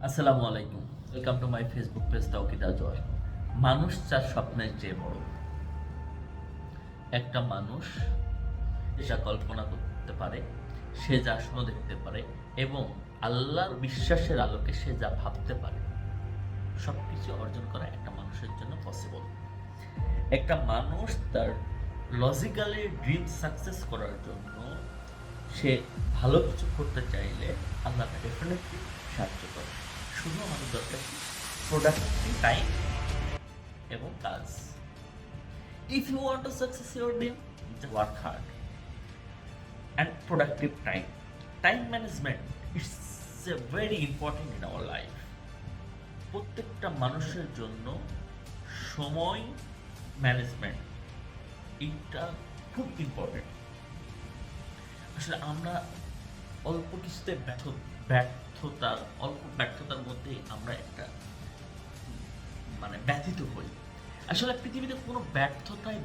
আসসালামু আলাইকুম, welcome to my Facebook page Taukid Azwar. মানুষ যার স্বপ্নের চেয়ে বড়। একটা মানুষ যা কল্পনা করতে পারে, সে যা স্বপ্ন দেখতে পারে এবং আল্লাহর বিশ্বাসের আলোকে সে যা ভাবতে পারে, সবকিছু অর্জন করা একটা মানুষের জন্য পসিবল। একটা মানুষ তার লজিক্যালি ড্রিম সাকসেস করার জন্য সে ভালো কিছু করতে চাইলে আল্লাহ ডেফিনেটলি সাহায্য করে। শুধু আমাদের দরকার প্রোডাক্টিভ টাইম এবং কাজ। If you want to success your dream, work hard and productive time. Time management it's a very important in our life. প্রত্যেকটা মানুষের জন্য সময় ম্যানেজমেন্ট এটা খুব ইম্পর্টেন্ট। আসলে আমরা অল্প কিছুতে ব্যর্থতার মধ্যে আমরা একটা ব্যথিত হই। আসলে পৃথিবীতে কোনো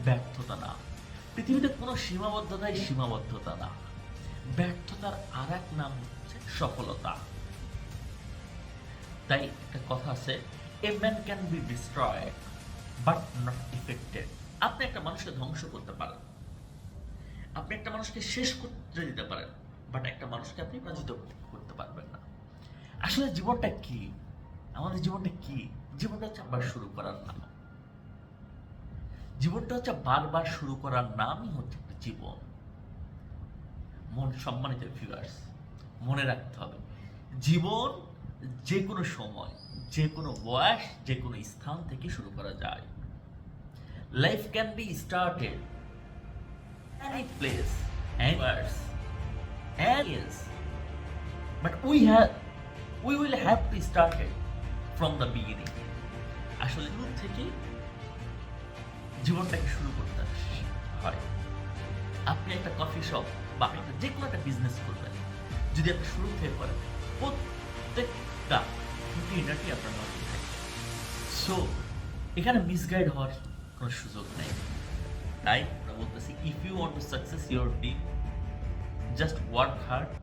ব্যর্থতা না, পৃথিবীতে কোনো সীমাবদ্ধতা না। ব্যর্থতার আর এক নাম হচ্ছে সফলতা। তাই একটা কথা আছে, a man can be destroyed but not affected. আপনি একটা মানুষকে ধ্বংস করতে পারেন, আপনি একটা মানুষকে শেষ করতে দিতে পারেন, বাট একটা মানুষকে আপনি পরাজিত করতে পারবেন না। আসলে জীবনটা কি? আমাদের জীবনটা কি? জীবনটা হচ্ছে আবার শুরু করার নাম। জীবনটা হচ্ছে বারবার শুরু করার নামই হচ্ছে একটা জীবন। সম্মানিত ভিউয়ার্স, মনে রাখতে হবে, জীবন যে কোনো সময়, যে কোনো বয়স, যে কোনো স্থান থেকে শুরু করা যায়। Life can be started any place, anywhere, and yes, but we will have to start it from the beginning. আসলে শুরু থেকে জীবনটাকে শুরু করতে হয়। আপনি একটা কফি শপ বা যে কোনো একটা বিজনেস করবেন, যদি আপনি শুরু থেকে করেন, প্রত্যেকটা খুঁটিনাটি আপনার নজরে থাকবে। সো এখানে মিসগাইড হওয়ার কোনো সুযোগ নেই। তাই আমরা বলতেছি, if you want to success your dream, just work hard